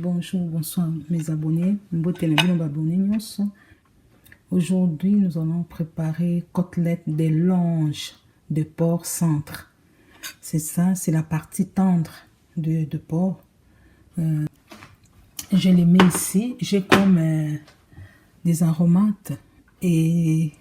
Bonjour, bonsoir mes abonnés. Aujourd'hui, nous allons préparer côtelettes de longe de porc centre. C'est ça, c'est la partie tendre de porc. Je les mets ici. J'ai comme des aromates et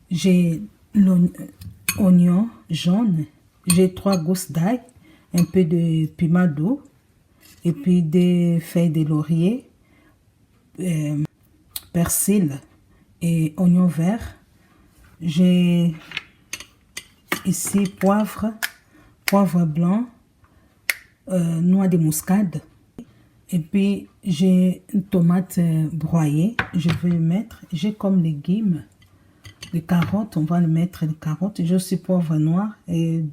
j'ai l'oignon jaune. J'ai 3 gousses d'ail, un peu de piment doux et puis des feuilles de laurier, persil et oignon vert. J'ai ici poivre blanc, noix de muscade. Et puis j'ai une tomate broyée, je vais mettre. J'ai comme légumes, les carottes, on va le mettre les carottes. J'ai aussi poivre noir et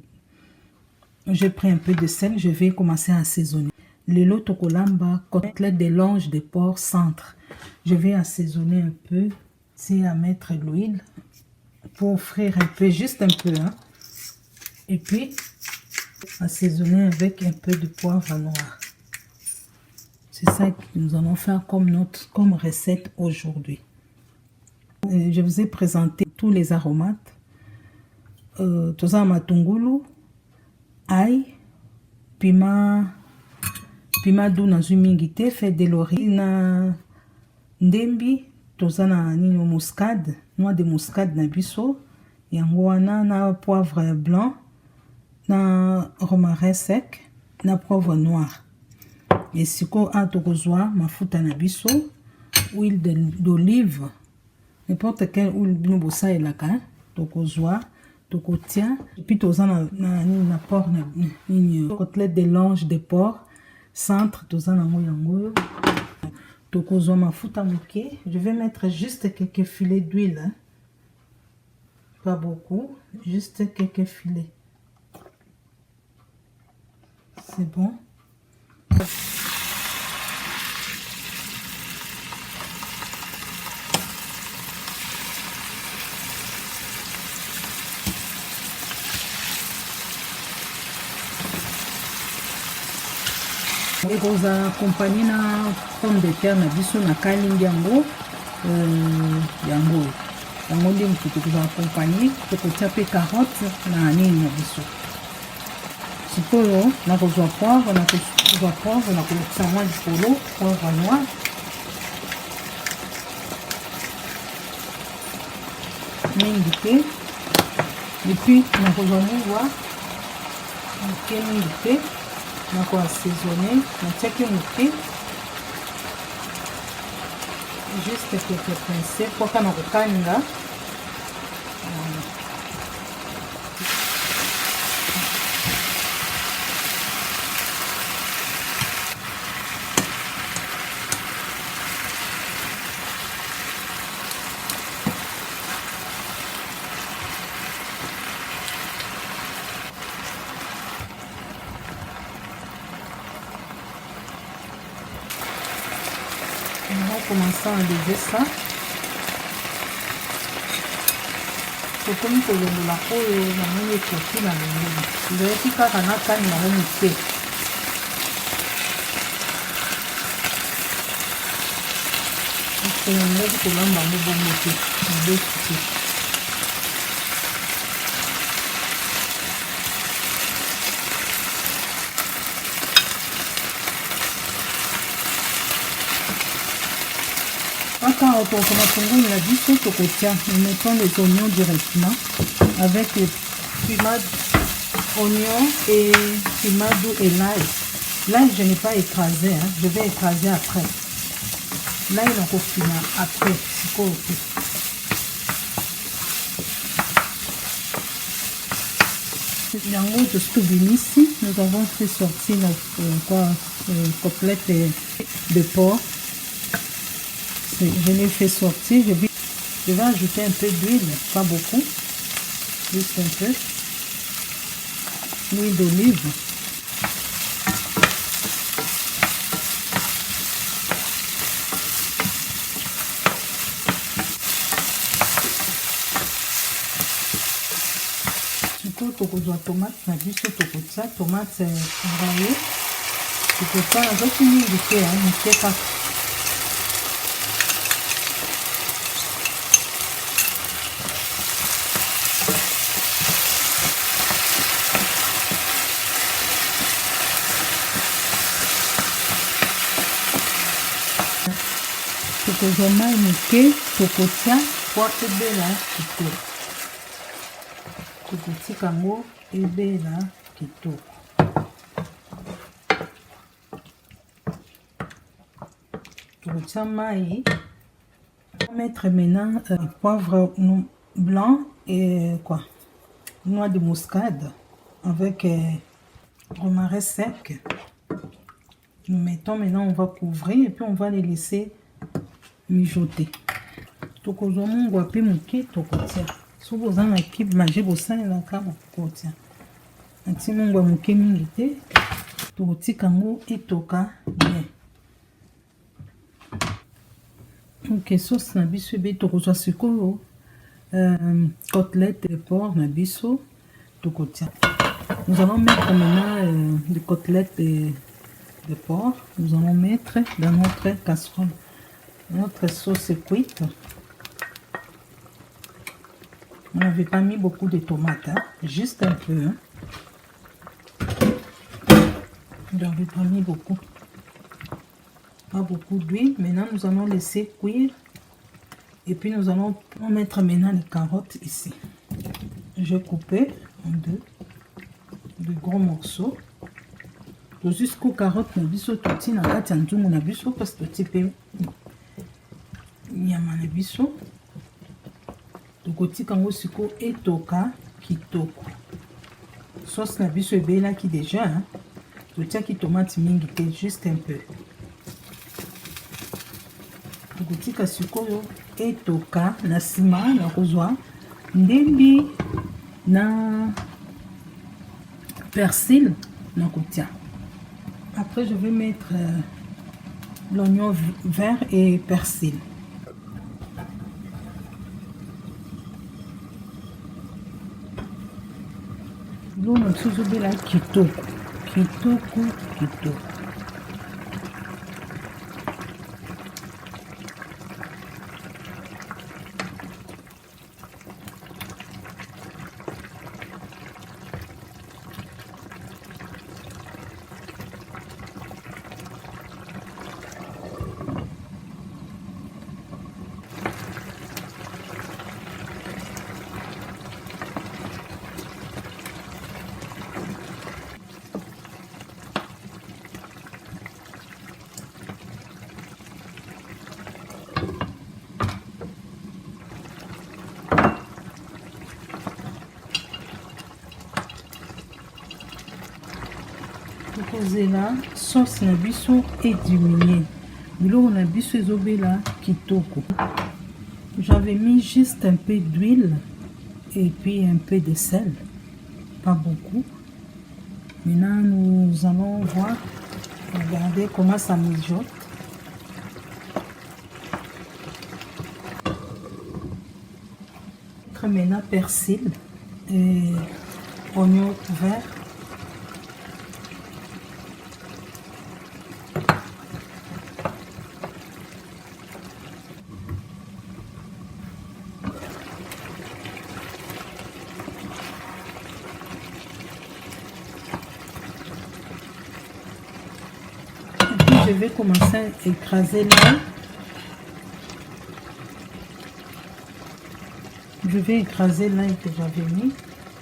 j'ai pris un peu de sel, je vais commencer à assaisonner. Le loto kolamba, côtelette de longe de porc centre. Je vais assaisonner un peu, c'est à mettre l'huile pour frire un peu, juste un peu. Hein. Et puis assaisonner avec un peu de poivre noir. C'est ça que nous allons faire comme recette aujourd'hui. Je vous ai présenté tous les aromates. Toza matungulu, ail, piment doux na zumingité, fait de laurier na ndembi, toza na nino muscade, noix de muscade na biso, yango wana na poivre blanc, na romarin sec, na poivre noir. Et siko a tokozwa mafuta na biso, huile d'olive, n'importe quelle huile bino bosa elaka, tokozwa, tokotia, et puis toza na porc na côtelette de longe de porc centre, toza na yango. Tokozwa mafuta moke, je vais mettre juste quelques filets d'huile, hein. Pas beaucoup, juste quelques filets. C'est bon. Et vous accompagnez na pomme de terre na biso na kalingi yango yango ndi mtutu vous accompagner tokotia pe carotte na nini na biso. Sikoyo na kozwa poivre na kolokisa mwa likolo poivre noir. Mingi te et puis na kozwa mungwa moke mingi te na ko assaisonner na tiaki moke juste quelques pincées pour kana kokanga. On va commencer à enlever ça. Pour que nous puissions la peau et la main est la main. Vous avez dit qu'on a quand même la main. On va dire que l'on va nous mettre. Quand on commence la biso, nous mettons les oignons directement avec le piment, oignon et piment doux et l'ail. L'ail, je n'ai pas écrasé, hein. Je vais écraser après. L'ail, on va après. Ici, nous avons fait sortir la côtelette de porc. Je l'ai fait sortir, je vais ajouter un peu d'huile, pas beaucoup, juste un peu, l'huile d'olive. Du coup, tomate, tomate broyée. tokotia azoti mingi te moke kaka. Tokozwa mai moke tokotia po ebela kitoko. Tokotika yango ebela kitoko. Tokotia mai. On va mettre maintenant poivre blanc et quoi? Noix de muscade avec romarin sec. Nous mettons maintenant, on va couvrir et puis on va les laisser mijoter. Tokozwa mungu api moke tokotia. Si vous avez un équipe manger au sein de la cave, tokotia. Un petit mungu a moke mingi te. Tokotika yango etoka bien. Ok, sauce na biso ebe tokozwa sikoyo côtelette de porc na biso tokotia. Nous allons mettre maintenant des côtelettes de porc. Nous allons mettre dans notre casserole. Notre sauce est cuite. On n'avait pas mis beaucoup de tomates, hein? Juste un peu. Hein? On n'avait pas mis beaucoup. Pas beaucoup d'huile. Maintenant, nous allons laisser cuire. Et puis, nous allons mettre maintenant les carottes ici. Je vais couper en deux. De gros morceaux. Jusqu'aux carottes, na biso toti na kati nzungu na biso parce que toti pe nyama na biso. Tokotika ngo siko etoka kitoko. Sauce na biso ebelaki déjà, hein? Totiaki tomate mingi te, juste un peu. Tokotika sikoyo etoka na sima na kozwa ndembi na persil na kotia. Après, je vais mettre l'oignon vert et persil. L'eau na biso bela kitoko, kitoko, kitoko. Tokozela sauce na biso édiminé. Biloko na biso ezobela kitoko. J'avais mis juste un peu d'huile et puis un peu de sel. Pas beaucoup. Maintenant, nous allons voir, regardez comment ça mijote. Maintenant, persil et oignon vert. Je vais commencer à écraser l'ail. Je vais écraser l'ail que j'avais mis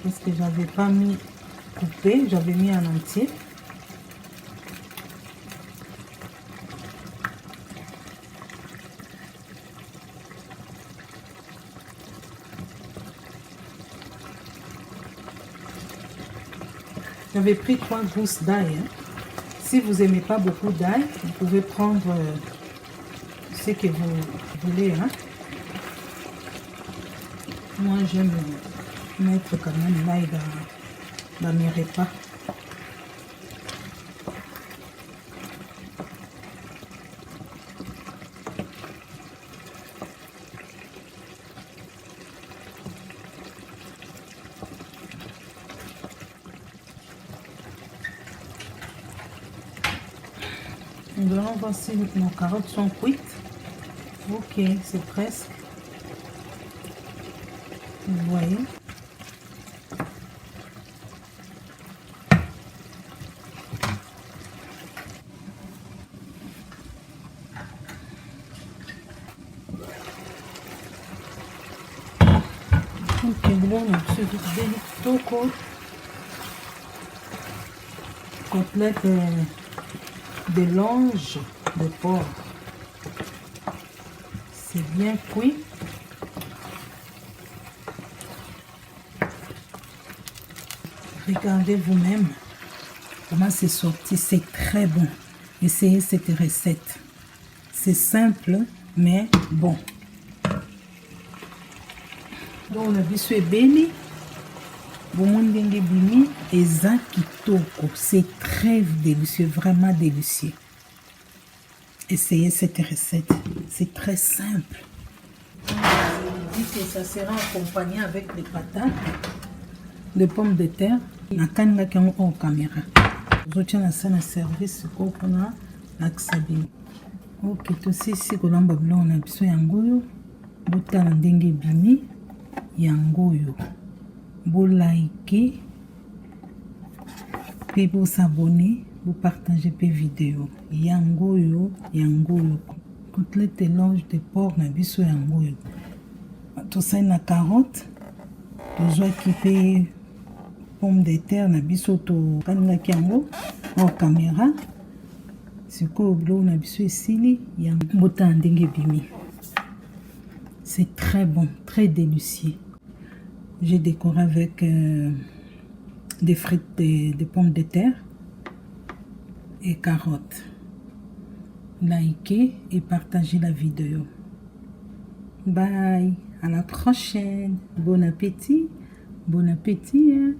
parce que j'avais pas mis coupé, j'avais mis en entier. J'avais pris 3 gousses d'ail. Hein. Si vous n'aimez pas beaucoup d'ail, vous pouvez prendre ce que vous voulez. Hein. Moi, j'aime mettre quand même l'ail dans mes repas. Nous allons voir si nos carottes sont cuites. Ok, c'est presque. Vous voyez. Ok, bon, c'est des tocos. Côtelette de longe de porc. C'est bien cuit. Regardez vous-même comment c'est sorti. C'est très bon. Essayez cette recette. C'est simple, mais bon. Donc, le biso est béni. Et kitoko. C'est très délicieux, vraiment délicieux. Essayez cette recette. C'est très simple. Je dis que ça sera accompagné avec des patates, des pommes de terre. Na kanga qui ont en caméra. Vous avez un service pour la xabine. Ok, tout ceci, on a besoin yangoyo. Botala ndenge bimi yangoyo. Vous likez, puis vous s'abonnez, vous partagez les vidéos. Yangoyo, yangoyo. Côtelette longe de porc na biso yangoyo. Tout ça na carotte. Tout équipé pommes de terre na biso to kanina kiango en caméra. C'est quoi blo na biso esili yangota ndenge bimi. C'est très bon, très délicieux. J'ai décoré avec des frites de pommes de terre et carottes. Likez et partagez la vidéo. Bye, à la prochaine. Bon appétit. Bon appétit. Hein?